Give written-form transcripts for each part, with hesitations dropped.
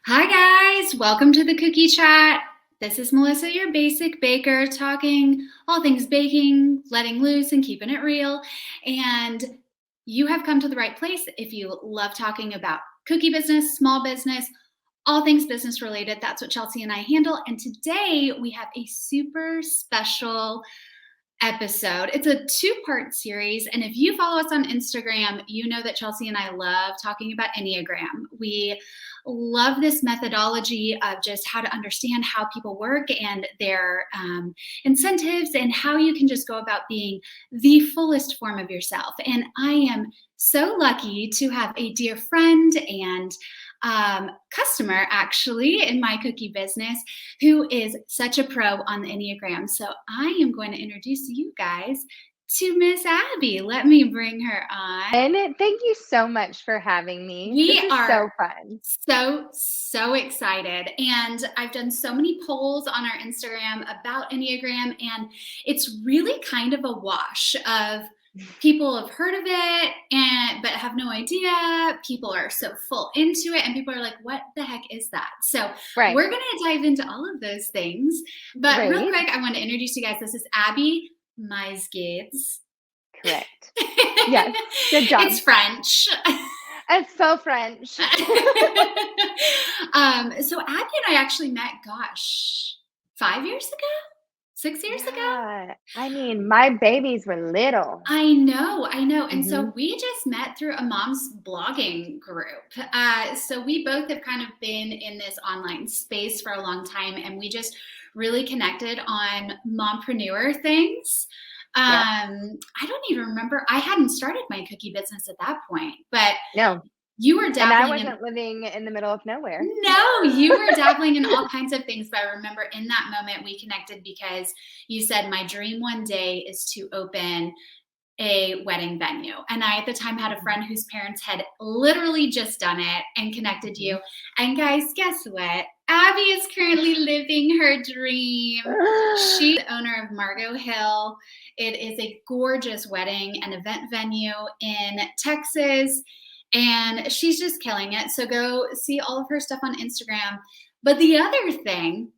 Hi, guys. Welcome to the Cookie Chat. This is Melissa, your basic baker, talking all things baking, letting loose, and keeping it real. And you have come to the right place if you love talking about cookie business, small business, all things business related. That's what Chelsea and I handle. And today we have a super special episode. It's a two-part series. And if you follow us on Instagram, you know that Chelsea and I love talking about Enneagram. We love this methodology of just how to understand how people work and their incentives and how you can just go about being the fullest form of yourself. And I am so lucky to have a dear friend and customer actually in my cookie business who is such a pro on the Enneagram. So I am going to introduce you guys to Miss Abby. Let me bring her on. And thank you so much for having me. We This is are so fun. so excited. And I've done so many polls on our Instagram about Enneagram, and it's really kind of a wash of people have heard of it but have no idea. People are so full into it, and people are like, what the heck is that? So Right. we're going to dive into all of those things. But real Great. quick, I want to introduce you guys. This is Abby Meisgades. Correct. Yes. Good job. It's French. It's so French. So Abby and I actually met, 5 years ago? 6 years ago? Yeah. I mean, my babies were little. I know. And so Mhm. we just met through a mom's blogging group. So we both have kind of been in this online space for a long time, and we just really connected on mompreneur things. Yep. I don't even remember. I hadn't started my cookie business at that point, but No. you were And I dabbling in. wasn't living in the middle of nowhere. No, you were dabbling in all kinds of things. But I remember in that moment we connected because you said, my dream one day is to open a wedding venue. And I, at the time, had a friend whose parents had literally just done it and connected you. And guys, guess what? Abby is currently living her dream. She's the owner of Margot Hill. It is a gorgeous wedding and event venue in Texas. And she's just killing it. So go see all of her stuff on Instagram. But the other thing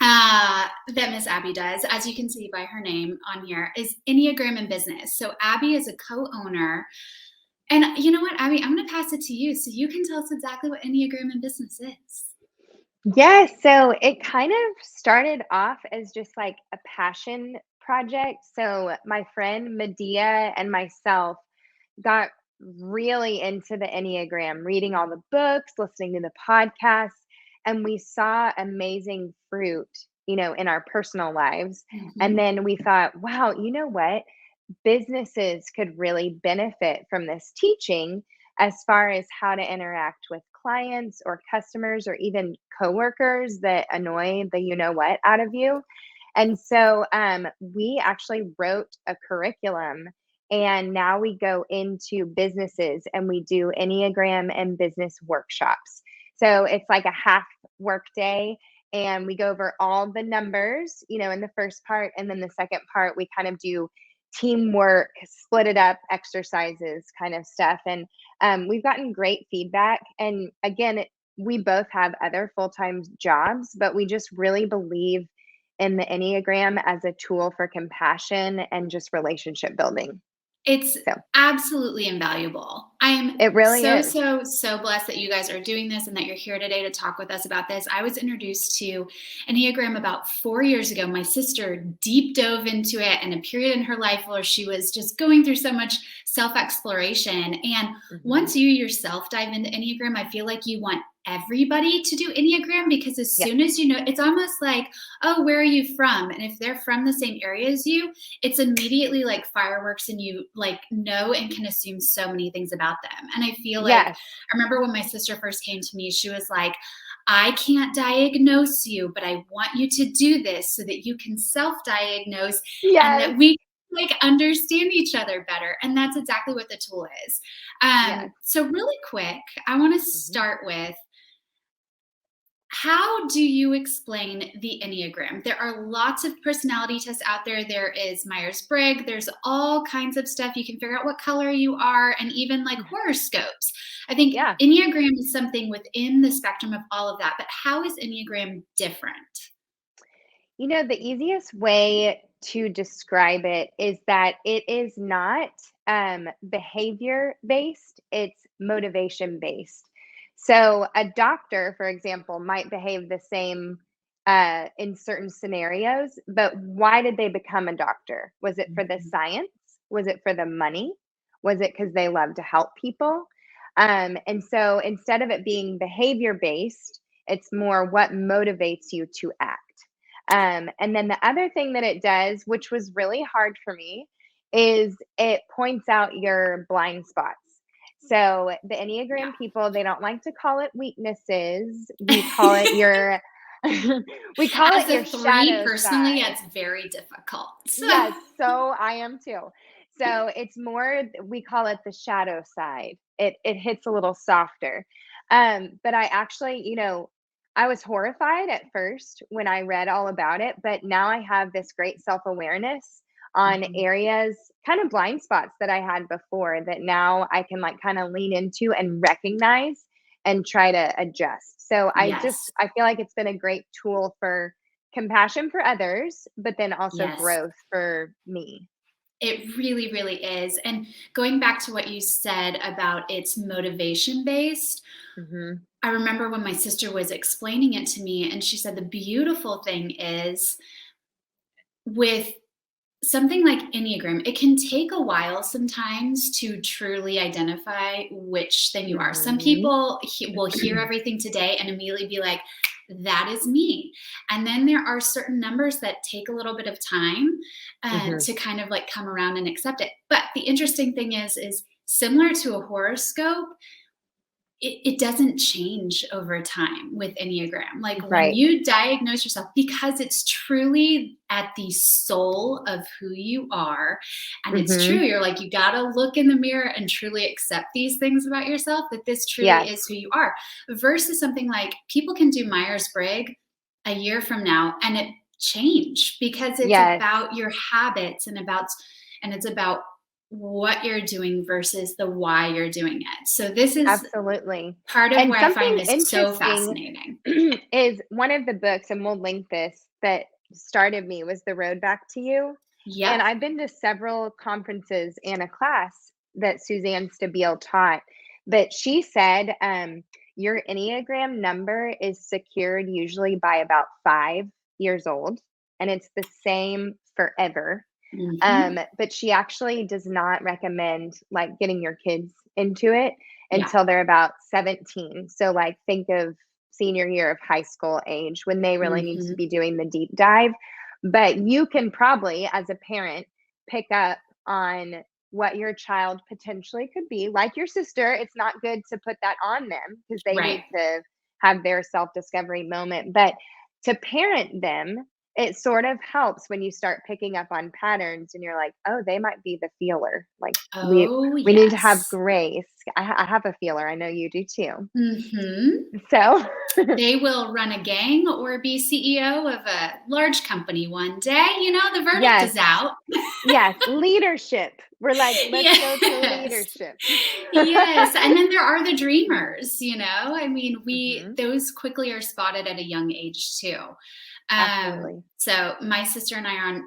that Miss Abby does, as you can see by her name on here, is Enneagram in Business. So Abby is a co-owner. And you know what, Abby, I'm going to pass it to you so you can tell us exactly what Enneagram in Business is. Yes. So it kind of started off as just like a passion project. So my friend Medea and myself got really into the Enneagram, reading all the books, listening to the podcasts, and we saw amazing fruit, in our personal lives. And then we thought, wow, you know what? Businesses could really benefit from this teaching as far as how to interact with clients or customers or even coworkers that annoy the you know what out of you. And so we actually wrote a curriculum, and now we go into businesses and we do Enneagram and business workshops. So it's like a half work day, and we go over all the numbers, in the first part. And then the second part, we kind of do teamwork, split it up, exercises kind of stuff. And we've gotten great feedback. And again, we both have other full-time jobs, but we just really believe in the Enneagram as a tool for compassion and just relationship building. It's So absolutely invaluable. I am it really is. so blessed that you guys are doing this and that you're here today to talk with us about this. I was introduced to Enneagram about 4 years ago. My sister deep dove into it in a period in her life where she was just going through so much self-exploration. And once you yourself dive into Enneagram, I feel like you want everybody to do Enneagram, because as soon as it's almost like, oh, where are you from? And if they're from the same area as you, it's immediately like fireworks, and you like know and can assume so many things about them. And I feel like, I remember when my sister first came to me, she was like, I can't diagnose you, but I want you to do this so that you can self-diagnose and that we like understand each other better. And that's exactly what the tool is. So really quick, I want to start with, How do you explain the Enneagram? There are lots of personality tests out there. There is Myers-Briggs. There's all kinds of stuff. You can figure out what color you are, and even like horoscopes. I think Yeah. Enneagram is something within the spectrum of all of that. But how is Enneagram different? The easiest way to describe it is that it is not behavior based, it's motivation based. So, a doctor, for example, might behave the same in certain scenarios, but why did they become a doctor? Was it for the Mhm. science? Was it for the money? Was it because they love to help people? And so, instead of it being behavior based, it's more what motivates you to act. And then the other thing that it does, which was really hard for me, is it points out your blind spots. So the Yeah. Enneagram people, they don't like to call it weaknesses. We call it your we call As it a your three, shadow personally, side. it's very difficult. Yes, so I am too. So it's more we call it the shadow side. It hits a little softer. But I actually, I was horrified at first when I read all about it, but now I have this great self-awareness on Mhm. areas, kind of blind spots that I had before that now I can like kind of lean into and recognize and try to adjust. So Yes. I feel like it's been a great tool for compassion for others, but then also Yes. growth for me. It really, really is. And going back to what you said about it's motivation based, Mhm. I remember when my sister was explaining it to me, and she said the beautiful thing is with something like Enneagram, it can take a while sometimes to truly identify which thing you are. Some Mhm. people will hear everything today and immediately be like, that is me. And then there are certain numbers that take a little bit of time Mhm. to kind of like come around and accept it. But the interesting thing is similar to a horoscope, it doesn't change over time with Enneagram. Like when Right. you diagnose yourself, because it's truly at the soul of who you are. And it's true. Mhm. You're like, you got to look in the mirror and truly accept these things about yourself, that this truly is Yes. who you are. Versus something like people can do Myers Briggs a year from now and it change because it's Yes. about your habits and it's about what you're doing versus the why you're doing it. So this is Absolutely. part of And why I find something this so interesting fascinating. is one of the books, and we'll link this, that started me was The Road Back to You. Yep. And I've been to several conferences and a class that Suzanne Stabile taught. But she said your Enneagram number is secured usually by about 5 years old, and it's the same forever. Mhm. But she actually does not recommend like getting your kids into it Yeah. until they're about 17. So like think of senior year of high school age when they really need to Mhm. be doing the deep dive. But you can probably as a parent pick up on what your child potentially could be. Like your sister, it's not good to put that on them because they Right. need to have their self-discovery moment, but to parent them, it sort of helps when you start picking up on patterns and you're like, "Oh, they might be the feeler." Like, Oh, we need to have yes. grace. I have a feeler, I know you do too. Mhm. So They will run a gang or be CEO of a large company one day, the verdict yes, is out. yes, leadership. We're like, "Let's go to Yes. leadership." Yes, and then there are the dreamers, I mean, we Mhm, those quickly are spotted at a young age too. absolutely. So my sister and I are on,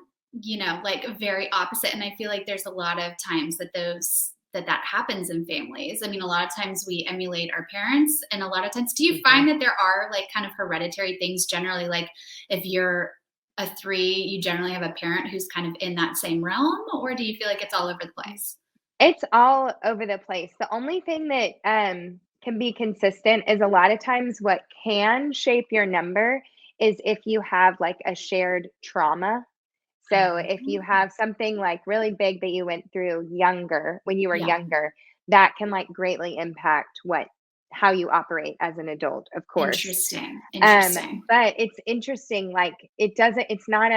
like very opposite, and I feel like there's a lot of times that happens in families. I mean, a lot of times we emulate our parents, and a lot of times, do you Mhm. find that there are like kind of hereditary things generally, like if you're a three, you generally have a parent who's kind of in that same realm, or do you feel like it's all over the place? It's all over the place. The only thing that, can be consistent is a lot of times what can shape your number is if you have, like, a shared trauma. So, if you Oh, have something, like, really big that you went through younger when you were yeah. younger, that can, like, greatly impact how you operate as an adult, of course. Interesting. Interesting. But it's interesting, like, it's not,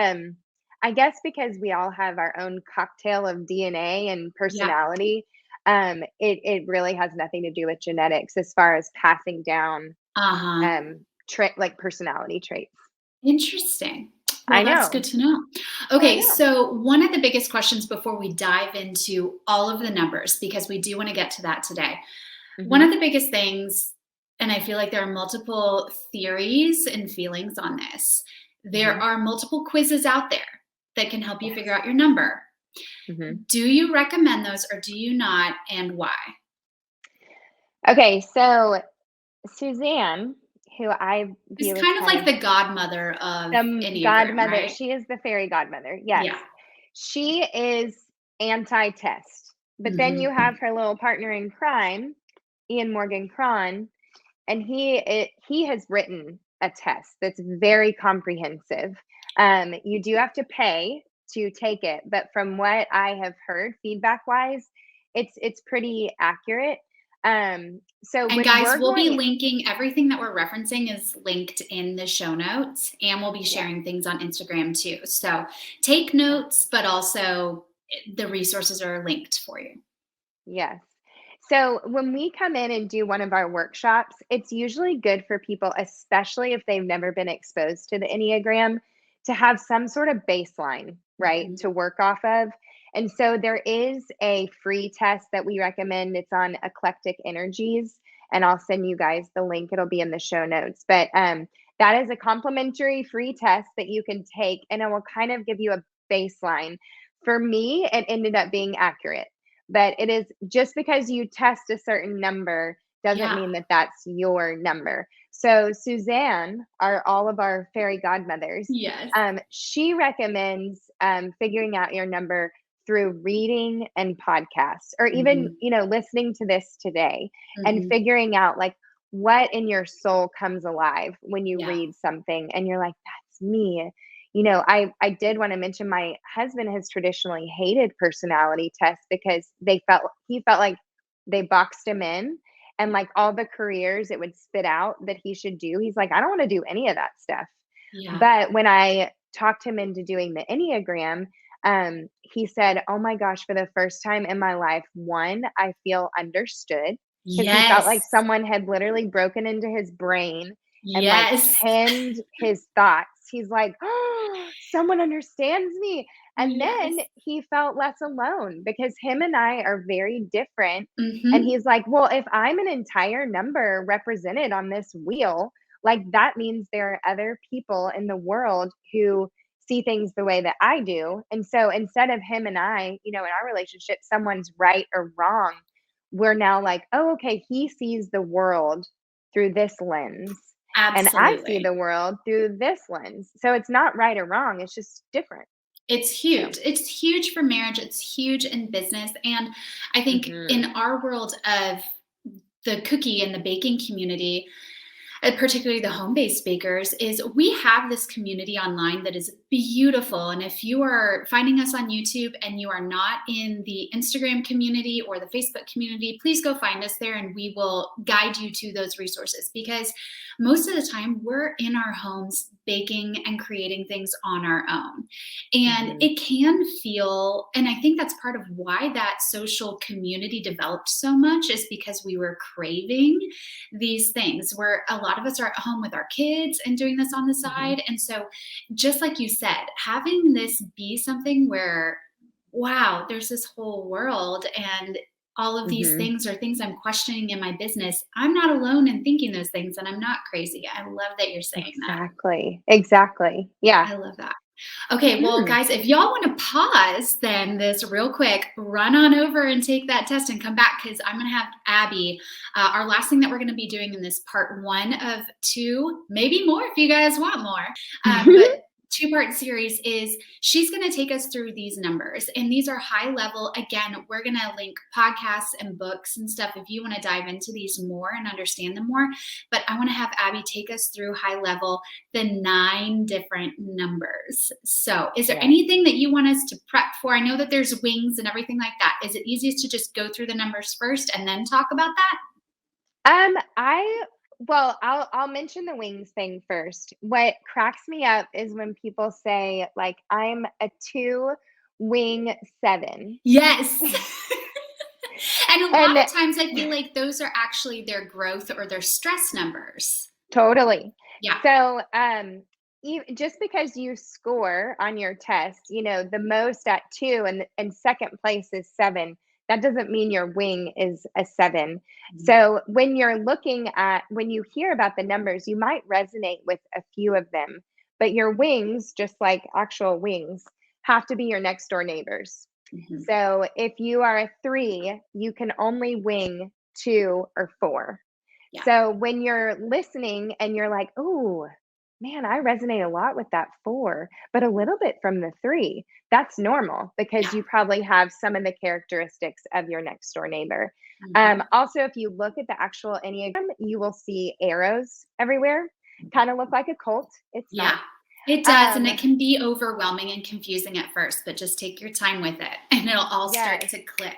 I guess because we all have our own cocktail of DNA and Yeah. personality, it really has nothing to do with genetics as far as passing down, Uh-huh. like personality traits. Interesting. I Well, that's good know. to know. I Okay, know. so one of the biggest questions before we dive into all of the numbers, because we do want to get to that today. One Hmm. of the biggest things, and I feel like there are multiple theories and feelings on this, there Hmm. are multiple quizzes out there that can help you Yes. figure out your number. Hmm. Do you recommend those or do you not, and why? Okay, so Suzanne, who I It's view as kind of kind like of the godmother of the Enneagram, godmother, right? she is the fairy godmother. Yes. Yeah. She is anti-test. But then you Hmm. have her little partner in crime, Ian Morgan Cron, and he has written a test that's very comprehensive. You do have to pay to take it, but from what I have heard, feedback wise, it's pretty accurate. So And when guys, we're we'll be going, linking everything that we're referencing is linked in the show notes, and we'll be yeah, sharing things on Instagram too. So take yeah, notes, but also the resources are linked for you. yes. So when we come in and do one of our workshops, it's usually good for people, especially if they've never been exposed to the Enneagram, to have some sort of baseline, right, Mhm. to work off of. And so there is a free test that we recommend. It's on eclectic energies, and I'll send you guys the link. It'll be in the show notes. But that is a complimentary free test that you can take, and it will kind of give you a baseline. For me, it ended up being accurate, but it is just because you test a certain number doesn't Yeah. mean that that's your number. So Suzanne, all of our fairy godmothers, Yes. she recommends figuring out your number through reading and podcasts, or even Hmm. listening to this today and Hmm. figuring out like what in your soul comes alive when you Yeah. read something and you're like, that's me. I did want to mention my husband has traditionally hated personality tests because he felt like they boxed him in, and like all the careers it would spit out that he should do. He's like, I don't want to do any of that stuff. Yeah. But when I talked him into doing the Enneagram, he said, "Oh my gosh, for the first time in my life, one, I feel understood." Because he felt like Yes. someone had literally broken into his brain and like Yes. penned his thoughts. He's like, oh, someone understands me. And then Yes. he felt less alone because him and I are very different. And Hmm. he's like, well, if I'm an entire number represented on this wheel, like that means there are other people in the world who see things the way that I do. And so instead of him and I, in our relationship, someone's right or wrong, we're now like, oh, okay, he sees the world through this lens, and I see Absolutely. the world through this lens. So it's not right or wrong, it's just different. It's So, huge. It's huge for marriage. It's huge in business. And I think mhm, in our world of the cookie and the baking community, particularly the home-based bakers, is we have this community online that is beautiful. And if you are finding us on YouTube and you are not in the Instagram community or the Facebook community, please go find us there and we will guide you to those resources, because most of the time we're in our homes baking and creating things on our own. And mhm, it can feel, and I think that's part of why that social community developed so much, is because we were craving these things where a lot of us are at home with our kids and doing this on the mhm, side. And so, just like you said, having this be something where, wow, there's this whole world and all of these mhm. things are things I'm questioning in my business. I'm not alone in thinking those things and I'm not crazy. I love that you're saying that. Exactly. Exactly. Yeah. I love that. Okay, well, Mm. guys, if y'all want to pause then this real quick, run on over and take that test and come back, because I'm going to have Abby. Our last thing that we're going to be doing in this part one of two, maybe more if you guys want more, but two-part series, is she's going to take us through these numbers. And these are high level. Again, we're going to link podcasts and books and stuff if you want to dive into these more and understand them more. But I want to have Abby take us through high level the 9 different numbers. So, is there Yeah. anything that you want us to prep for? I know that there's wings and everything like that. Is it easiest to just go through the numbers first and then talk about that? I well, I'll mention the wings thing first. What cracks me up is when people say like I'm a 2 wing 7. Yes. And a lot And of times I feel like those are actually their growth or their stress numbers. totally. Yeah. So, just because you score on your test, the most at 2 and second place is 7, that doesn't mean your wing is a 7. Mhm. So, when you hear about the numbers, you might resonate with a few of them, but your wings, just like actual wings, have to be your next door neighbors. Mhm. So, if you are a 3, you can only wing 2 or 4. Yeah. So when you're listening and you're like, "Oh, man, I resonate a lot with that 4, but a little bit from the 3." That's normal because Yeah. you probably have some of the characteristics of your next door neighbor. Mhm. Also, if you look at the actual Enneagram, you will see arrows everywhere. Kind of look like a cult. It's not. Yeah. It does, and Um, it can be overwhelming and confusing at first, but just take your time with it and it'll all start yes. to click.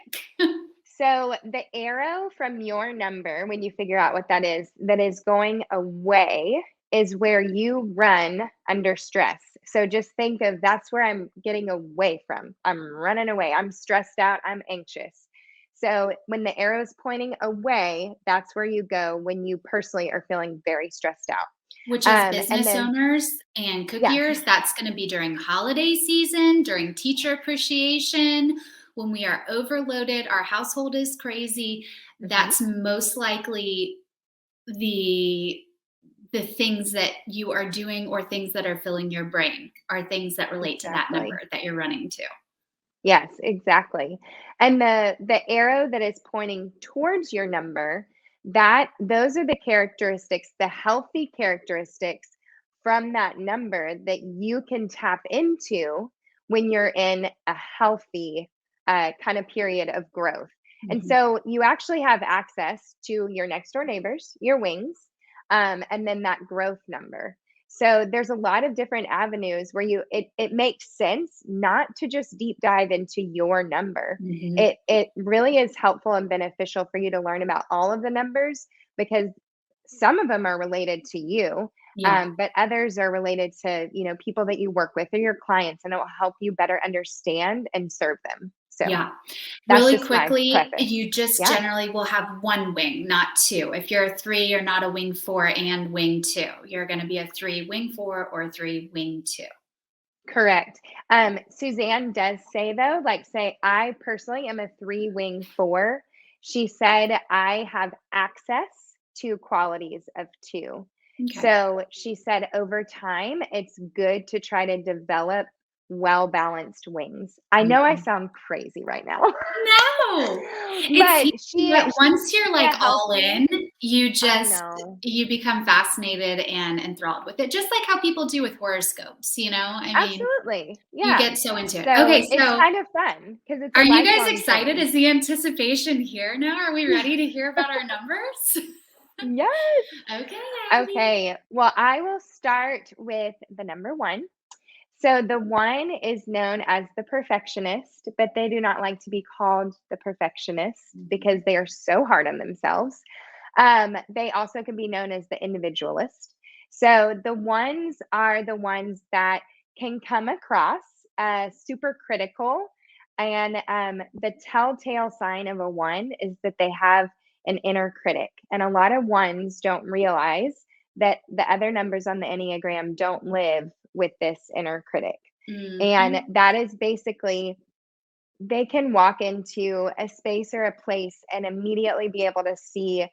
So the arrow from your number, when you figure out what that is going away, is where you run under stress. So just think of that's where I'm getting away from. I'm running away. I'm stressed out. I'm anxious. So when the arrow is pointing away, that's where you go when you personally are feeling very stressed out. Which is And business then, owners and yeah, cookiers, that's gonna be during holiday season, during teacher appreciation, when we are overloaded, our household is crazy, mhm, that's most likely the the things that you are doing or things that are filling your brain are things that relate to that number exactly. that you're running to. Yes, exactly. And the arrow that is pointing towards your number, that those are the characteristics, the healthy characteristics from that number that you can tap into when you're in a healthy kind of period of growth. And Mhm. so you actually have access to your next door neighbors, your wings, and then that growth number. So there's a lot of different avenues where it makes sense not to just deep dive into your number. Mhm. It really is helpful and beneficial for you to learn about all of the numbers because some of them are related to you, Yeah. but others are related to people that you work with or your clients, and it will help you better understand and serve them. So Yeah. that's Really just my quickly, preface. you just Yeah. generally will have one wing, not two. If you're a 3, you're not a wing 4 and wing 2. You're gonna be a 3 wing 4 or 3 wing 2. Correct. Suzanne does say though, like say, I personally am a 3 wing 4. She said I have access to qualities of 2. Okay. So she said over time, it's good to try to develop well balanced wings. I know I Mhm. sound crazy right now, No. It but seems but she once you're, a like, all healthy. in, you I just know. you become fascinated and enthralled with it, just like how people do with horoscopes, you know? I mean, Absolutely. you Yeah. get so into it. So Okay, it's so kind of fun because it's a are you guys lifelong excited? thing. Is the anticipation here now? Are we ready to hear about our numbers? Yes. Okay, Abby. Okay, well, I will start with the number 1. So the 1 is known as the perfectionist, but they do not like to be called the perfectionist because Mhm. they are so hard on themselves. They also can be known as the individualist. So the ones are the ones that can come across as super critical. And the telltale sign of a 1 is that they have an inner critic. And a lot of ones don't realize that the other numbers on the Enneagram don't live with this inner critic. And Mhm. that is basically they can walk into a space or a place and immediately be able to see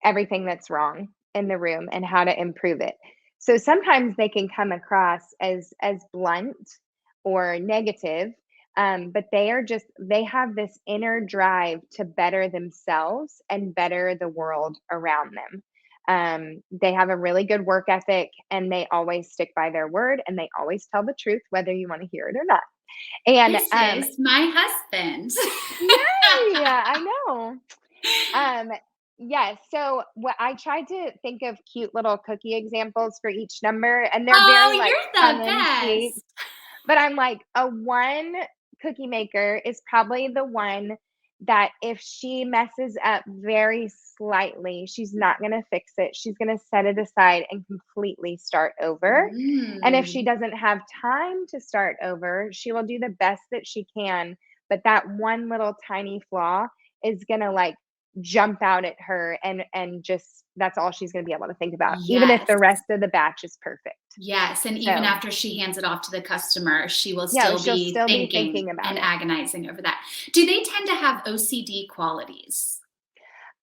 everything that's wrong in the room and how to improve it. So sometimes they can come across as blunt or negative, but they have this inner drive to better themselves and better the world around them. They have a really good work ethic and they always stick by their word and they always tell the truth, whether you want to hear it or not. And This is my husband. yay, I know. Um, yes. So what I tried to think of cute little cookie examples for each number, and they're very Oh, like you're tongue the in cheek. best. But I'm like, a 1 cookie maker is probably the one that if she messes up very slightly, she's not going to fix it. She's going to set it aside and completely start over. And if she Mm. doesn't have time to start over, she will do the best that she can. But that one little tiny flaw is going to like jump out at her, and just that's all she's going to be able to think about, even if Yes. the rest of the batch is perfect. Yes, and even So after she hands it off to the customer, she will yeah, still she'll be still be thinking thinking about and it. agonizing over that. Do they tend to have OCD qualities?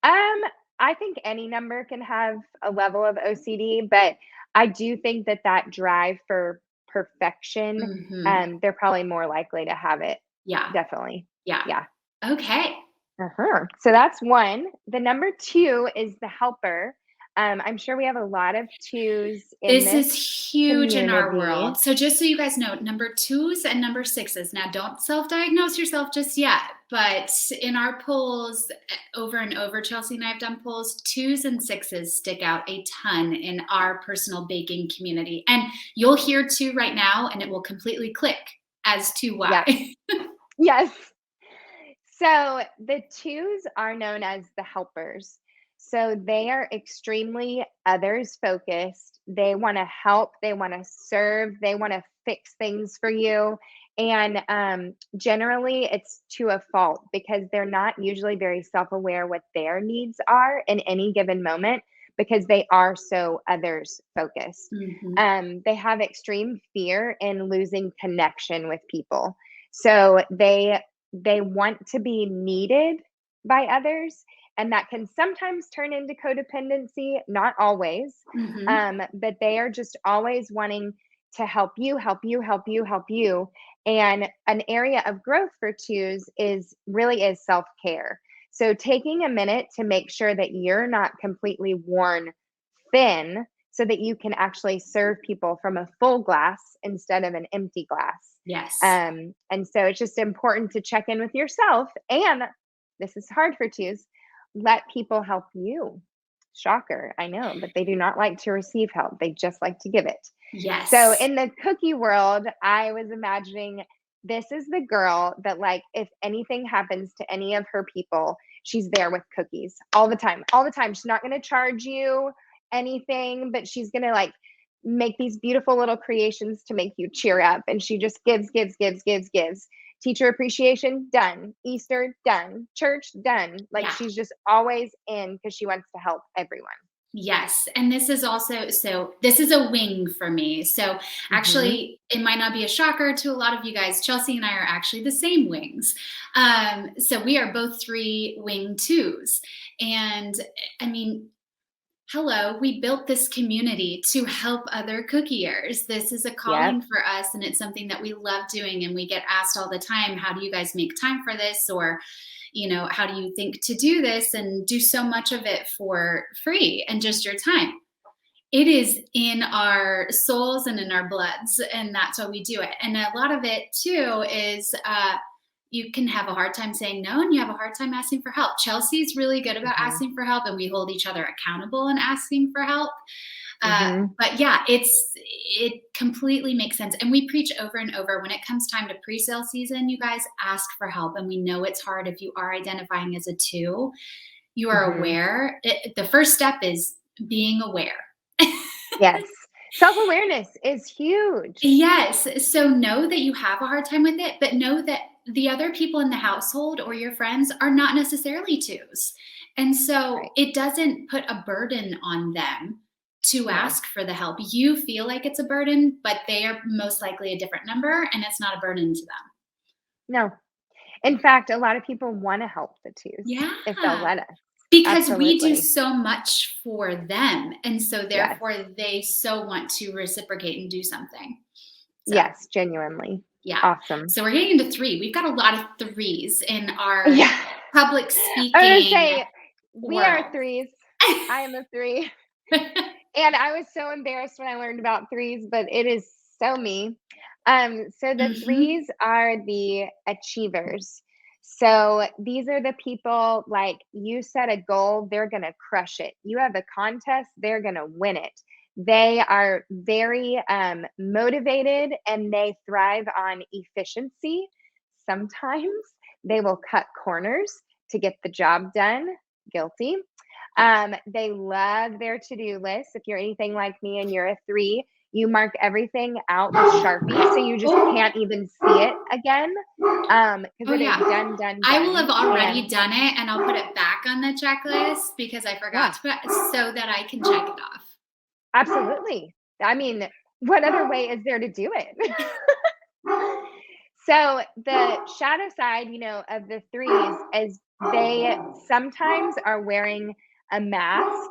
Um, I think any number can have a level of OCD, but I do think that that drive for perfection, Mhm. they're probably more likely to have it. Yeah, Definitely. yeah. Yeah. Okay. Uh-huh. So that's one. The number two is the helper. I'm sure we have a lot of twos in This this is huge in our community. world. So just so you guys know, number 2s and number 6s. Now don't self-diagnose yourself just yet, but in our polls over and over, Chelsea and I have done polls, 2s and 6s stick out a ton in our personal baking community. And you'll hear 2 right now and it will completely click as to Yes. why. Yes. So the twos are known as the helpers. So they are extremely others focused. They want to help, they want to serve, they want to fix things for you. And generally, it's to a fault because they're not usually very self aware what their needs are in any given moment because they are so others focused. Mhm. They have extreme fear in losing connection with people. So they want to be needed by others, and that can sometimes turn into codependency, not always. Mhm. But they are just always wanting to help you, help you, help you, help you. And an area of growth for twos is really is self-care. So taking a minute to make sure that you're not completely worn thin so that you can actually serve people from a full glass instead of an empty glass. Yes. And so it's just important to check in with yourself. And this is hard for twos, let people help you. Shocker, I know, but they do not like to receive help. They just like to give it. So Yes. in the cookie world, I was imagining this is the girl that, like, if anything happens to any of her people, she's there with cookies all the time, all the time. She's not going to charge you anything, but she's going to like make these beautiful little creations to make you cheer up. And she just gives, gives, gives, gives, gives. Teacher appreciation, done. Easter, done. Church, done. Like Yeah. she's just always in because she wants to help everyone. Yes, and this is also so this is a wing for me. So Hmm. actually, it might not be a shocker to a lot of you guys. Chelsea and I are actually the same wings. So we are both 3 wing 2s, and I mean, hello, we built this community to help other cookiers. This is a Yep. calling for us, and it's something that we love doing. And we get asked all the time, how do you guys make time for this? Or, how do you think to do this and do so much of it for free and just your time? It is in our souls and in our bloods, and that's why we do it. And a lot of it too is you can have a hard time saying no, and you have a hard time asking for help. Chelsea's really good about Hmm. asking for help, and we hold each other accountable in asking for help. Hmm. But yeah, it completely makes sense, and we preach over and over when it comes time to pre-sale season. You guys ask for help, and we know it's hard if you are identifying as a 2. You are Hmm. aware. The first step is being aware. Yes. Self-awareness is huge. Yes. So know that you have a hard time with it, but know that the other people in the household or your friends are not necessarily 2s. And so Right. it doesn't put a burden on them to No. ask for the help. You feel like it's a burden, but they are most likely a different number and it's not a burden to them. No. In fact, a lot of people wanna help the twos if they'll Yeah. let us. Because we do Absolutely. so much for them. And so Yes. therefore they so want to reciprocate and do something. So Yes, genuinely. yeah. Awesome. So we're getting into 3. We've got a lot of 3s in our Yeah. public I was gonna speaking say, we are world. threes. I am a three. And I was so embarrassed when I learned about threes, but it is so me. So the Mhm. threes are the achievers. So these are the people like you set a goal, they're going to crush it. You have a contest, they're going to win it. They are very motivated and they thrive on efficiency. Sometimes they will cut corners to get the job done. Guilty. Yeah. They love their to-do list. If you're anything like me and you're a three, you mark everything out with Sharpie so you just Oh, can't even see it again. Because oh it is yeah. done, done, I will done. have already And done it and I'll put it back on the checklist because I forgot yeah, to put so that I can check it off. absolutely. I mean, what other way is there to do it? So the shadow side, of the threes is they sometimes are wearing a mask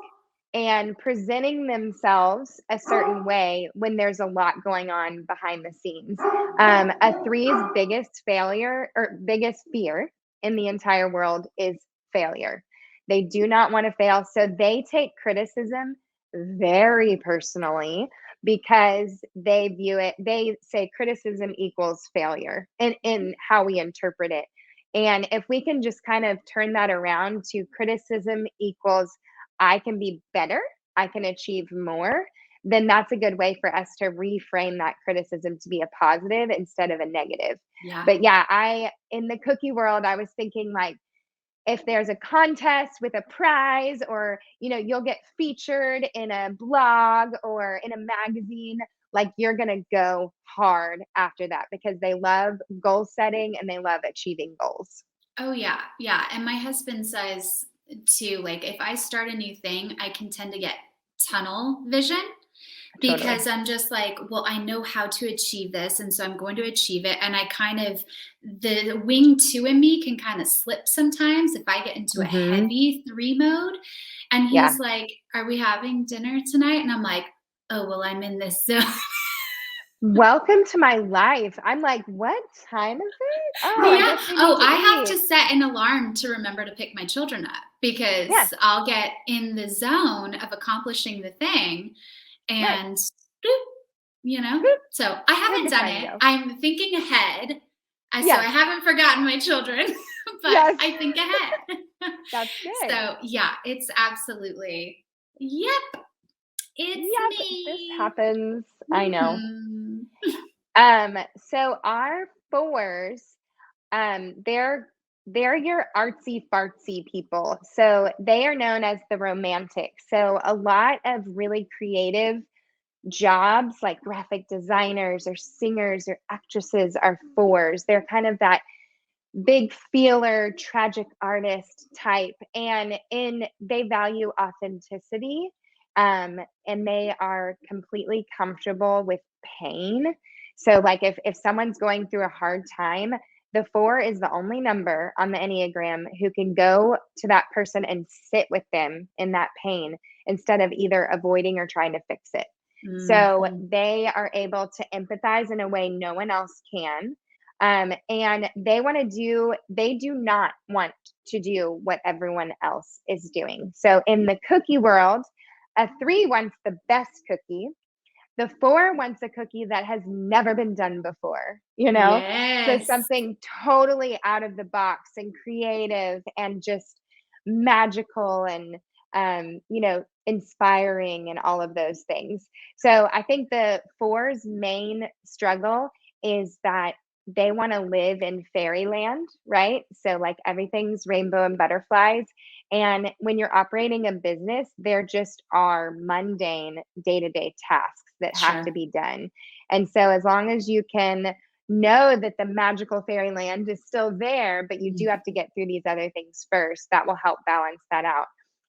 and presenting themselves a certain way when there's a lot going on behind the scenes. A three's biggest failure or biggest fear in the entire world is failure. They do not want to fail. So they take criticism very personally because they say criticism equals failure in how we interpret it. And if we can just kind of turn that around to criticism equals I can be better, I can achieve more, then that's a good way for us to reframe that criticism to be a positive instead of a negative. Yeah. But yeah, I in the cookie world, I was thinking like if there's a contest with a prize or you'll get featured in a blog or in a magazine, like you're going to go hard after that because they love goal setting and they love achieving goals. Oh yeah. Yeah. And my husband says too, like if I start a new thing, I can tend to get tunnel vision Totally. because I'm just like, well, I know how to achieve this. And so I'm going to achieve it. And I kind of, the wing two in me can kind of slip sometimes if I get into a Mhm. heavy three mode. And Yeah. he's like, are we having dinner tonight? And I'm like, oh, well, I'm in this zone. Welcome to my life. I'm like, what time is it? Oh, I Yeah. guess we need Oh, to I have eat. to set an alarm to remember to pick my children up Yeah. because I'll get in the zone of accomplishing the thing Right. and boop, Boop. so I Where'd haven't the done time it. go? I'm thinking ahead. So I Yes. haven't forgotten my children, but Yes. I think ahead. That's good. So yeah, it's absolutely, yep, it's Yep. This me. happens. I know. Mhm. So our fours, they're your artsy fartsy people. So they are known as the romantic. So a lot of really creative jobs like graphic designers or singers or actresses are fours. They're kind of that big feeler, tragic artist type. And in they value authenticity. And they are completely comfortable with pain. So like if someone's going through a hard time, the four is the only number on the Enneagram who can go to that person and sit with them in that pain instead of either avoiding or trying to fix it. So Mhm. they are able to empathize in a way no one else can. And they do not want to do what everyone else is doing. So in the cookie world, a three wants the best cookie. The four wants a cookie that has never been done before. So Yes. something totally out of the box and creative and just magical and, inspiring and all of those things. So I think the four's main struggle is that they want to live in fairyland, right? So like everything's rainbow and butterflies. And when you're operating a business, there just are mundane day to day tasks that have to Sure. be done. And so, as long as you can know that the magical fairyland is still there, but you do have to get through these other things first, that will help balance that out.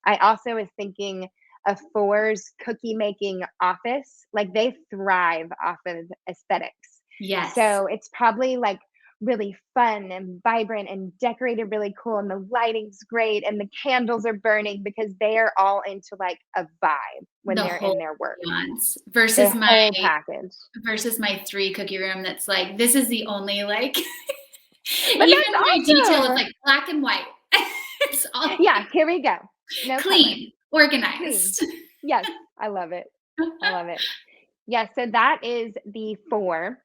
I also was thinking a fours cookie making office, like they thrive off of aesthetics. Yes. So, it's probably like really fun and vibrant and decorated really cool and the lighting's great and the candles are burning because they are all into like a vibe when The they're whole in their work. nuance The whole package. versus my three cookie room that's like, this is the only like But even that's my detail is awesome. like black and white. It's all Yeah, here we go. No color. clean, Clean. organized. Yes, I love it. I love it. Yeah, so that is the 4.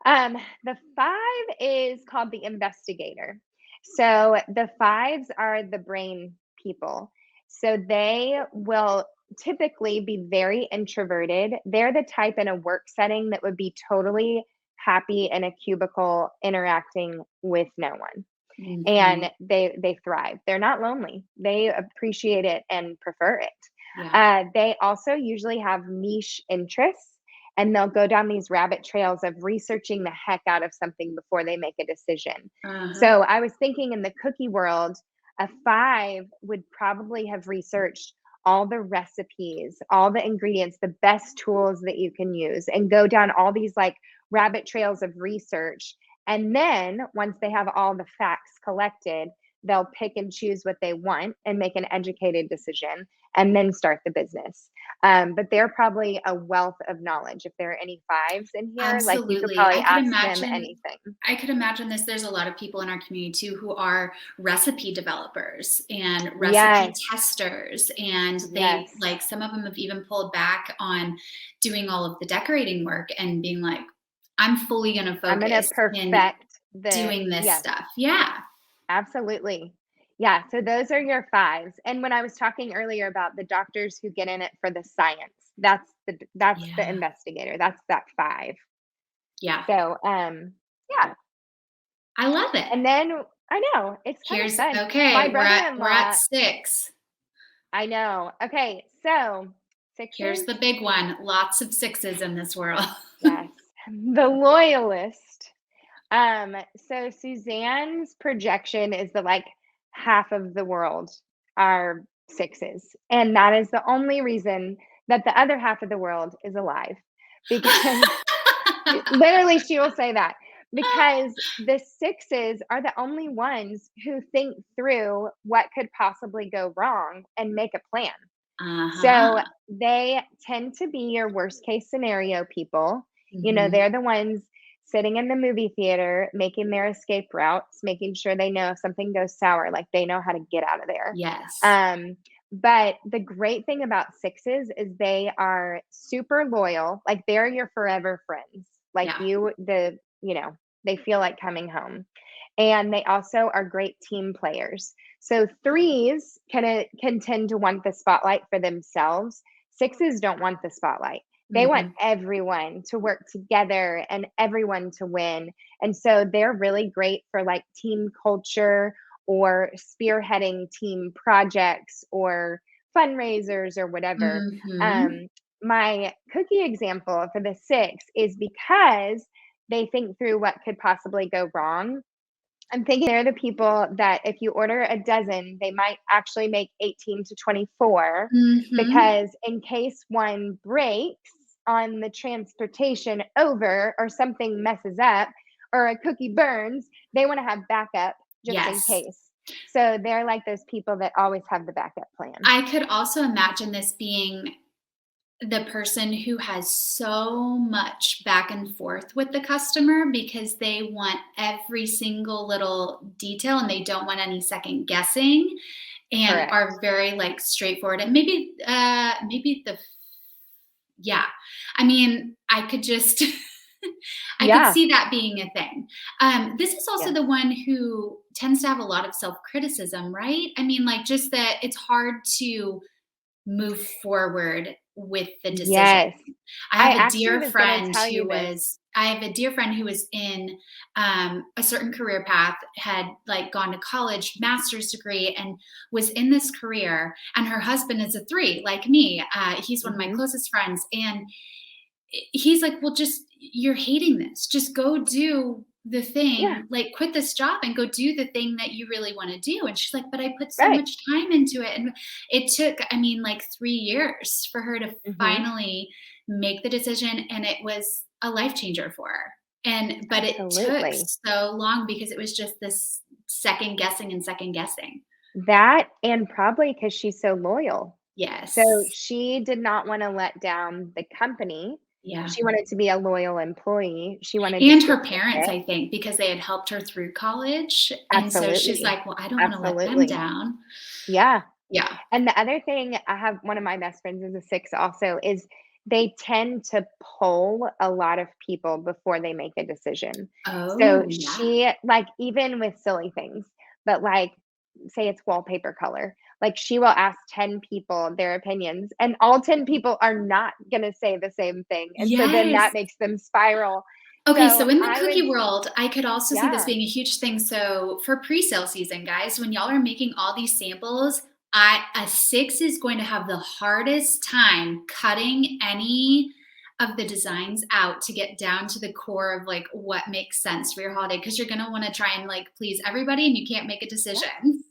The 5 is called the investigator. So the 5s are the brain people. So they will typically be very introverted. They're the type in a work setting that would be totally happy in a cubicle interacting with no one. Mhm. And they thrive. They're not lonely. They appreciate it and prefer it. Yeah. They also usually have niche interests and they'll go down these rabbit trails of researching the heck out of something before they make a decision. Uh-huh. So I was thinking in the cookie world, a 5 would probably have researched all the recipes, all the ingredients, the best tools that you can use, and go down all these like rabbit trails of research. And then once they have all the facts collected, they'll pick and choose what they want and make an educated decision and then start the business. But they're probably a wealth of knowledge. If there are any 5s in here, like you could Absolutely. probably ask them anything. I could imagine this. There's a lot of people in our community too who are recipe developers and recipe Yes, testers. And they yes. like some of them have even pulled back on doing all of the decorating work and being like, I'm fully going to I'm gonna focus in perfect the doing this yes. stuff. Yeah. Absolutely. Yeah, so those are your 5s, and when I was talking earlier about the doctors who get in it for the science, that's the Yeah. investigator, that's that 5. Yeah. So, yeah, I love it. and then I know, it's kind of Here's fun. My okay. We're at brother-in-law 6. I know. Okay, so Here's 6s? the big one. Lots of 6s in this world. Yes. The loyalist. So Suzanne's projection is that like half of the world are 6s. And that is the only reason that the other half of the world is alive. Because literally she will say that. Because the 6s are the only ones who think through what could possibly go wrong and make a plan. So Uh-huh. they tend to be your worst case scenario people. You know, Mhm. they're the ones sitting in the movie theater, making their escape routes, making sure they know if something goes sour, like they know how to get out of there. Yes. Um, but the great thing about 6s is they are super loyal. Like they're your forever friends. Like Yeah. they feel like coming home. And they also are great team players. So 3s can tend to want the spotlight for themselves. 6s don't want the spotlight. They want Mhm. everyone to work together and everyone to win. And so they're really great for like team culture or spearheading team projects or fundraisers or whatever. Mhm. Um, my cookie example for the 6 is because they think through what could possibly go wrong. I'm thinking they're the people that if you order a dozen, they might actually make 18 to 24 Mhm. because in case one breaks on the transportation over or something messes up or a cookie burns, they want to have backup just in Yes. case. So they're like those people that always have the backup plan. I could also imagine this being the person who has so much back and forth with the customer because they want every single little detail and they don't want any second guessing and Correct. are very like straightforward and maybe the yeah. I mean, I could just I could Yeah. see that being a thing. This is also Yes. the one who tends to have a lot of self-criticism, right? I mean, like just that it's hard to move forward with the decision. Yes. I actually was going to tell you this. I have a dear friend who was in a certain career path, had like gone to college, master's degree, and was in this career. And her husband is a 3, like me. He's one of my Hmm. closest friends, and he's like, "Well, just you're hating this. Just go do the Yeah. thing, like quit this job and go do the thing that you really want to do." And she's like, "But I put so Right. much time into it." And it took, I mean, like 3 years for her to Hmm. finally make the decision, and it was a life changer for her. And but it took Absolutely. so long because it was just this second guessing and second guessing. That and probably because she's so loyal. So Yes. she did not wanna let down the company. Yeah. She wanted to be a loyal employee. She wanted to And stick her with parents, it. I think, because they had helped her through college, and so she's Absolutely. like, "Well, I don't wanna let them Absolutely. down." Yeah. Yeah. And the other thing I have one of my best friends is a 6 also, is they tend to poll a lot of people before they make a decision. So Oh, yeah. she like, even with silly things, but like, say it's wallpaper color, like, she will ask 10 people their opinions, and all 10 people are not gonna say the same thing, and so then Yes. that makes them spiral. Okay, So so in the I was cookie world, I could also see this yeah. being a huge thing. So for pre-sale season, guys, when y'all are making all these samples, a 6 is going to have the hardest time cutting any of the designs out to get down to the core of like what makes sense for your holiday because you're gonna want to try and like please everybody and you can't make a Yeah. decision.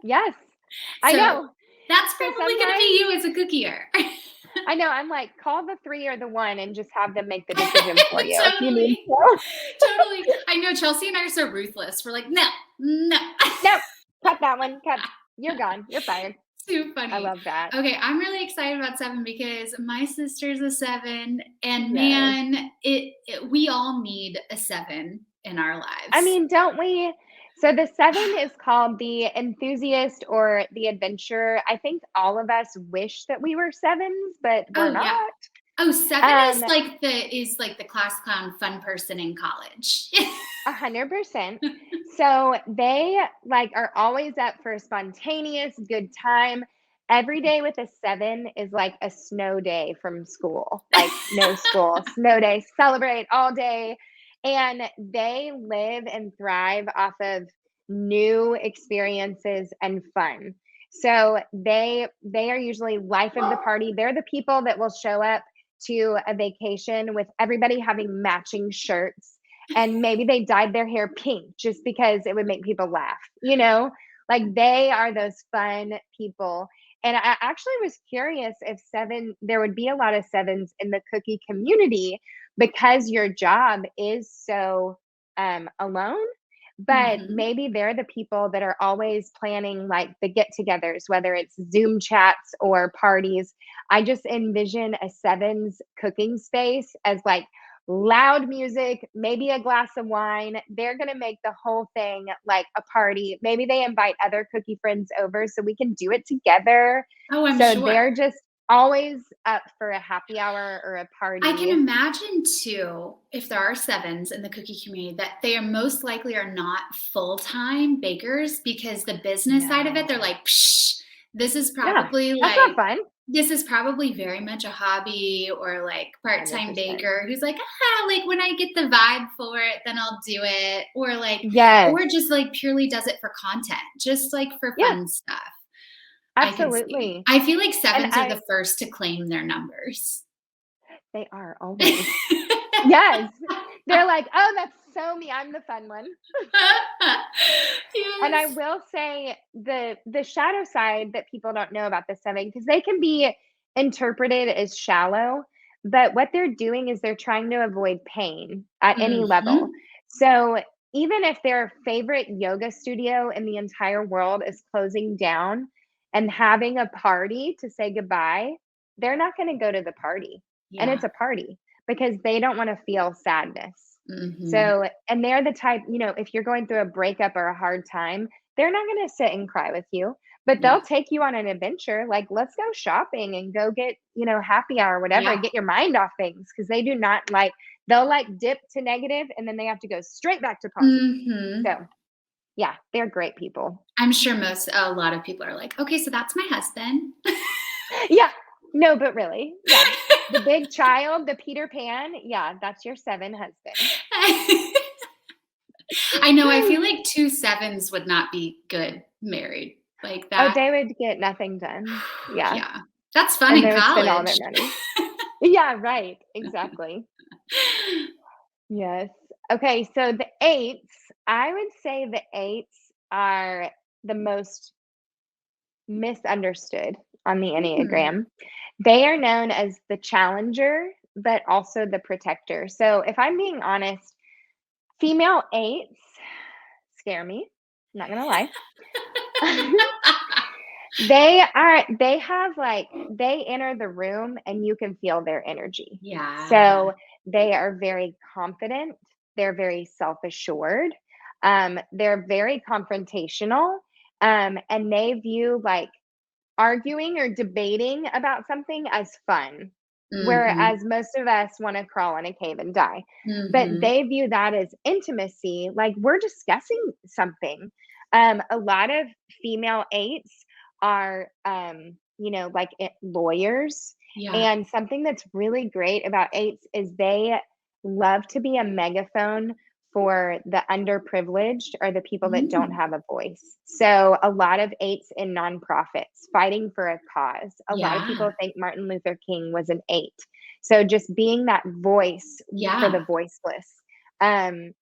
Yes. I So know. that's So probably gonna sometimes be you as a cookier. I know, I'm like, call the 3 or the 1 and just have them make the decision for you if you need Totally. to. Totally. I know Chelsea and I are so ruthless. We're like, no, no. Nope. Cut that one. Cut. You're gone. You're fired. Too I funny. love that. Okay, I'm really excited about 7 because my sister's a 7 and Yes. man, we all need a 7 in our I lives. mean, don't we? So the 7 is called the enthusiast or the adventurer. I think all of us wish that we were 7s, but we're Oh, yeah. not. Oh, 7 Um, is like the class clown fun person in college. 100%. So they like are always up for a spontaneous good time. Every day with a 7 is like a snow day from school. Like no school, snow day, celebrate all day. And they live and thrive off of new experiences and fun. So they are usually life of the party. They're the people that will show up to a vacation with everybody having matching shirts, and maybe they dyed their hair pink just because it would make people laugh, you know? Like they are those fun people. And I actually was curious if 7 there would be a lot of 7s in the cookie community because your job is so alone. But Mhm. maybe they're the people that are always planning like the get-togethers, whether it's Zoom chats or parties. I just envision a 7's cooking space as like loud music, maybe a glass of wine. They're going to make the whole thing like a party. Maybe they invite other cookie friends over so we can do it together. Oh, I'm So sure. they're just always up for a happy hour or a I can party. imagine too, if there are 7s in the cookie community, that they are most likely are not full-time bakers because the business side of it, they're No. like, Psh, this is Yeah, probably that's not like fun. this is probably very much a hobby or like part-time 100%. baker who's like, like when I get the vibe for it, then I'll do it. Or like, Yes. or just like purely does it for content, just like for Yeah, fun stuff. I can see. absolutely. I feel like And 7s are the first to claim their numbers. they are always. Yes. They're like, "Oh, that's so me. I'm the fun one." And I Yes. will say the shadow side that people don't know about the 7 because they can be interpreted as shallow, but what they're doing is they're trying to avoid pain at any level. Mhm. So, even if their favorite yoga studio in the entire world is closing down and having a party to say goodbye, they're not gonna go to the party, and Yeah. it's a party because they don't wanna feel sadness. Mhm. So, and they're the type, if you're going through a breakup or a hard time, they're not going to sit and cry with you, but Yeah. they'll take you on an adventure. Like, let's go shopping and go get, happy hour, whatever, Yeah. get your mind off things because they do not like, they'll like dip to negative and then they have to go straight back to positive. Mhm. So, yeah, they're great people. I'm sure a lot of people are like, "Okay, so that's my husband." Yeah, no, but really, yeah. The big child, the Peter Pan, yeah, that's your 7 husband. I know, I feel like 2 sevens would not be good married, like Oh, that. they would get nothing done. Yeah. Yeah. That's fun And in they would spend all their college. money. Yeah, right, exactly. Yes. Okay, so the 8s, I would say the 8s are the most misunderstood on the Hmm. Enneagram. They are known as the challenger, but also the protector. So if I'm being honest, female 8s scare me, not gonna lie. They have, like they enter the room and you can feel their energy. Yeah. So, they are very confident, they're very self-assured, they're very confrontational, and they view, like, arguing or debating about something as fun, Mhm. whereas most of us wanna crawl in a cave and die. But Mhm. they view that as intimacy, like, we're discussing something. A lot of female 8s are, like, lawyers, Yeah. and something that's really great about 8s is they love to be a megaphone for the underprivileged or the people that don't Mm. have a voice. So a lot of eights in nonprofits fighting for a cause. A lot of Yeah. people think Martin Luther King was an eight. So just being that voice for Yeah. the voiceless. Um,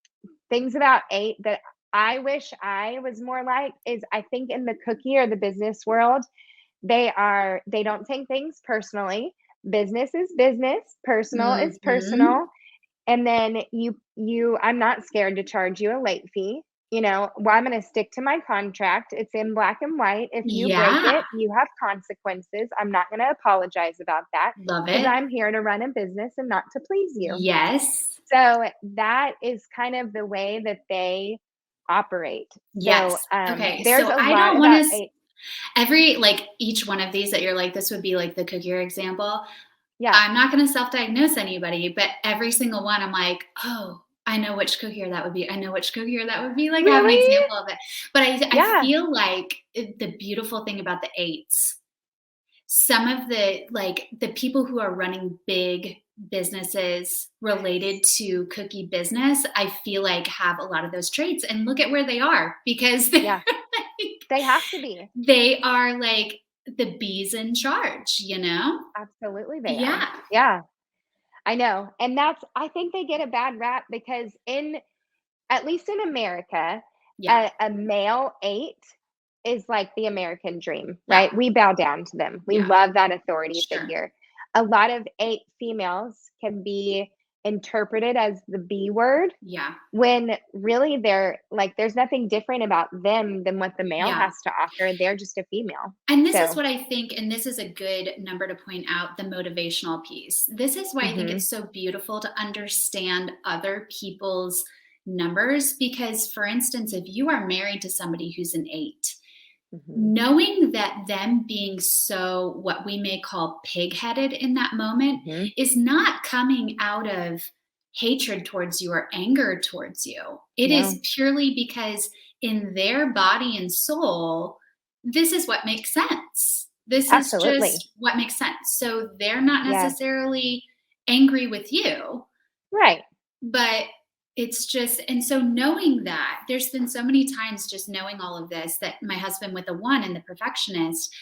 Things about eight that I wish I was more like is I think in the cookie or the business world, they don't take things personally. Business is business, personal is Mhm. personal. And then I'm not scared to charge you a late fee. Well, I'm going to stick to my contract. It's in black and white. If you break Yeah. it, you have consequences. I'm not going to apologize about that Love because it. I'm here to run a business and not to please you. Yes. So that is kind of the way that they operate. So Yes. Okay, there's so a I lot don't wanna about s a every like, each one of these that you're like, "This would be like the cookier example." yeah, I'm not gonna self-diagnose anybody, but every single one, I'm like, "Oh, I know which cookier that would be. I know which cookier that would be." Like, I have an really, example of it. But I yeah, feel like the beautiful thing about the 8s, some of the the people who are running big businesses related yes, to cookie business, I feel like have a lot of those traits, and look at where they are because yeah, they have to be. they are like the bees in charge, you know? Absolutely, they are. Yeah. Yeah, I know. And I think they get a bad rap because at least in America, Yeah. a male eight is like the American dream, Yeah. right? We bow down to them. We Yeah. love that authority Sure. figure. A lot of eight females can be interpreted as the B word Yeah. when really there's nothing different about them than what the male Yeah. has to offer. They're just a female. And this is So, what I think, and this is a good number to point out, the motivational piece. This is why I think mhm, it's so beautiful to understand other people's numbers because, for instance, if you are married to somebody who's an 8, mhm, knowing that them being so what we may call pig-headed in that moment mhm. is not coming out of hatred towards you or anger towards you. It is No, purely because in their body and soul, this is what makes sense. This is absolutely. just what makes sense. So they're not Yes. necessarily angry with you, Right. but it's just, and so knowing that, there's been so many times just knowing all of this that my husband with the 1 and the perfectionist,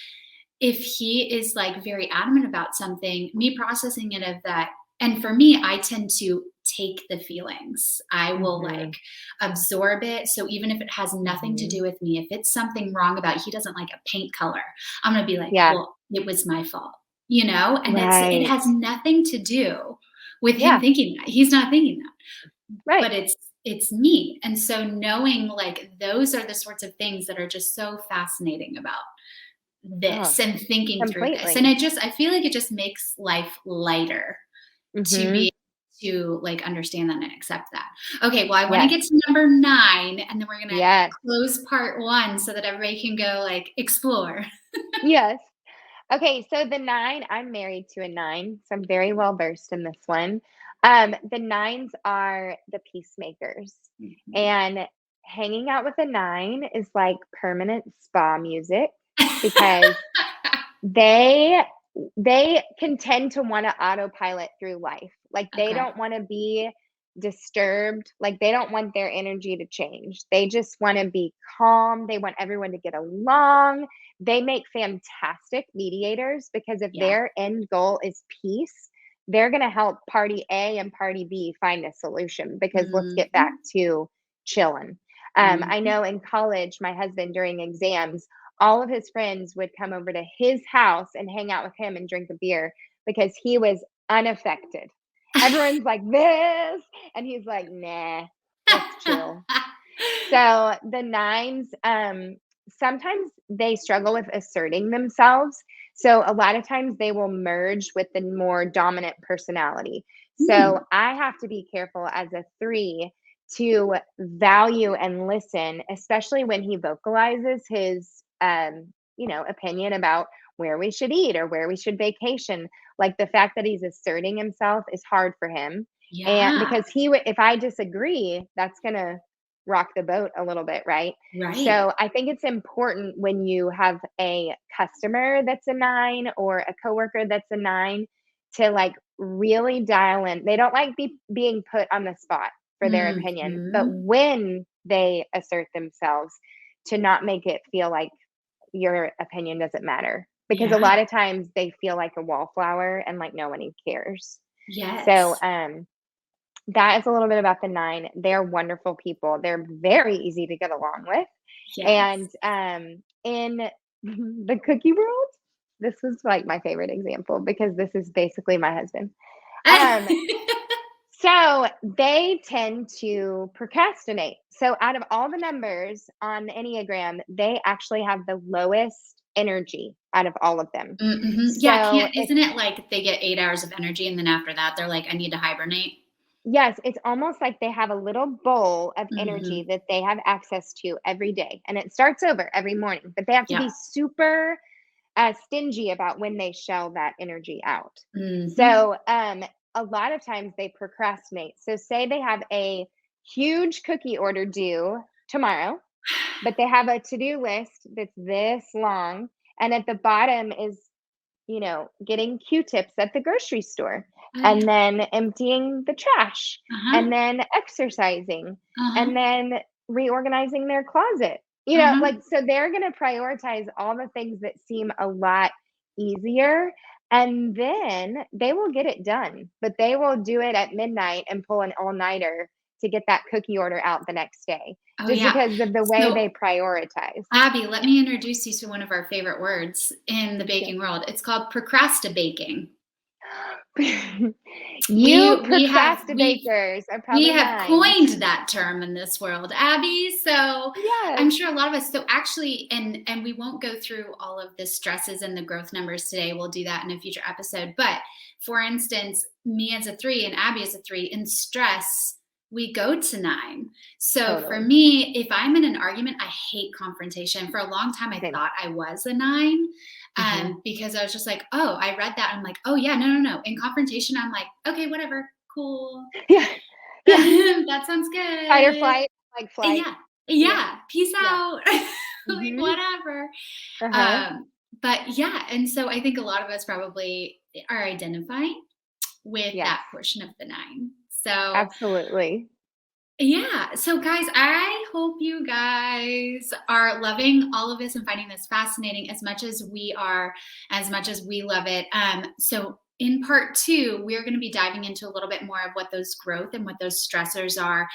if he is like very adamant about something, me processing it of that, and for me, I tend to take the feelings. I will like Mhm, absorb it. So even if it has nothing to mhm. do with me, if it's something wrong about he doesn't like a paint color, I'm gonna be like, Yeah. well, it was my fault, you know? And it Right. has nothing to do with him Yeah. thinking that. He's not thinking that, Right. but it's me. And so knowing like those are the sorts of things that are just so fascinating about Oh, this and thinking through this. And completely. I feel like it just makes life lighter to Mhm. be to like understand that and accept that. Okay, well I want to Yes. get to number 9 and then we're going to Yes. close part 1 so that everybody can go like explore. Yes. Okay, so the 9, I'm married to a 9, so I'm very well versed in this one. The 9s are the peacemakers, Mhm. and hanging out with a 9 is like permanent spa music because they they can tend to wanna autopilot through life. Like, they Okay. don't wanna be disturbed, like, they don't want their energy to change. They just wanna be calm, they want everyone to get along. They make fantastic mediators because if Yeah. their end goal is peace, they're gonna help party A and party B find a solution because let's get back Mhm. to chilling. I Mhm. know in college, my husband during exams, all of his friends would come over to his house and hang out with him and drink a beer because he was unaffected. Everyone's like this, and he's like, nah, let's chill. So the 9s, sometimes they struggle with asserting themselves. So a lot of times they will merge with the more dominant personality. So Hmm. I have to be careful as a 3 to value and listen, especially when he vocalizes his, opinion about where we should eat or where we should vacation. Like the fact that he's asserting himself is hard for him. And Yeah. because if I disagree, that's going to rock the boat a little bit, right? Right. So I think it's important when you have a customer that's a 9 or a coworker that's a 9 to like really dial in. They don't like being put on the spot. for their opinion, but Mhm. when they assert themselves, to not make it feel like your opinion doesn't matter. Because a Yeah. lot of times they feel like a wallflower and like no one cares. So, Yes. that is a little bit about the 9. They're wonderful people. They're very easy to get along with. Yes. And, in the cookie world, this was, like, my favorite example because this is basically my husband. Um, so they tend to procrastinate. So out of all the numbers on the Enneagram, they actually have the lowest energy out of all of them. Mhm. Yeah, So can't isn't it like they get 8 hours of energy and then after that they're like, "I need to hibernate?" yes, it's almost like they have a little bowl of energy Mhm. that they have access to every day, and it starts over every morning, but they have to Yep. be super stingy about when they shell that energy out. Mhm. So, a lot of times they procrastinate. So, say they have a huge cookie order due tomorrow, but they have a to do list that's this long, and at the bottom is getting Q-tips at the grocery store, Oh, yeah. and then emptying the trash, Uh-huh. and then exercising, Uh-huh. and then reorganizing their closet. Uh-huh. Like, so they're gonna prioritize all the things that seem a lot easier, and then they will get it done, but they will do it at midnight and pull an all-nighter to get that cookie order out the next day, Oh, just yeah. because of the way So, they prioritize. Abby, let me introduce you to one of our favorite words in the Yeah. baking world. It's called procrastibaking. You We have we procrastinators are We probably have 9. coined that term in this world, Abby. So Yes, I'm sure a lot of us. So actually, and we won't go through all of the stresses and the growth numbers today. We'll do that in a future episode. But for instance, me as a 3 and Abby as a 3 in stress, we go to 9. So for totally. me, if I'm in an argument, I hate confrontation. For a long time, I Same. thought I was a 9. Mhm. Because I was just like, oh, I read that. I'm like, oh yeah, no, no, no. In confrontation, I'm like, okay, whatever, cool. Yeah, yeah. That sounds Fight or good. flight, like flight. Yeah. Yeah, Yeah. Peace yeah. out. Like, Mhm. whatever. Uh-huh. But yeah, and so I think a lot of us probably are identifying with Yes, that portion of the 9. So absolutely. yeah. So, guys, I hope you guys are loving all of this and finding this fascinating as much as we are, as much as we love it. So, in part 2, we're going to be diving into a little bit more of what those growth and what those stressors are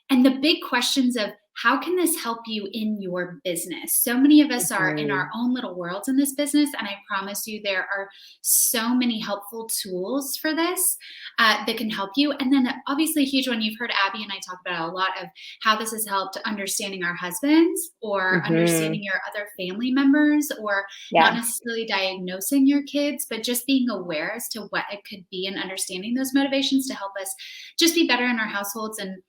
and the big questions of how can this help you in your business? So many of us are in our Mhm. own little worlds in this business, and I promise you there are so many helpful tools for this that can help you. And then, obviously, a huge one you've heard Abby and I talk about a lot of how this has helped understanding our husbands or Mhm. understanding your other family members, or not Yes. necessarily diagnosing your kids, but just being aware as to what it could be and understanding those motivations to help us just be better in our households and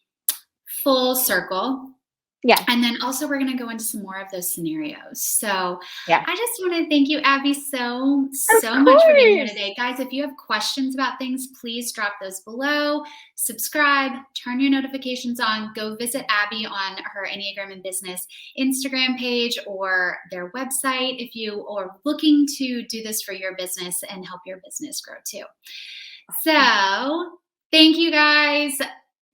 full circle. Yes. And then also, we're going to go into some more of those scenarios. So, Yeah. I just want to thank you, Abby, so, Of so much for being here course. today. Guys, if you have questions about things, please drop those below. Subscribe, turn your notifications on, go visit Abby on her Enneagram and Business Instagram page or their website if you are looking to do this for your business and help your business grow too. Awesome. So, thank you guys.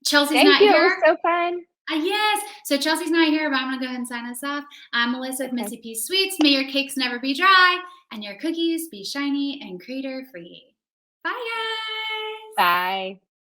Chelsea's Thank not you. It was here. so fun. Yes. So Chelsea's not here, but I'm going to go ahead and sign us off. I'm Melissa with Okay. Missy P Sweets. May your cakes never be dry and your cookies be shiny and crater free. Bye, guys. Bye.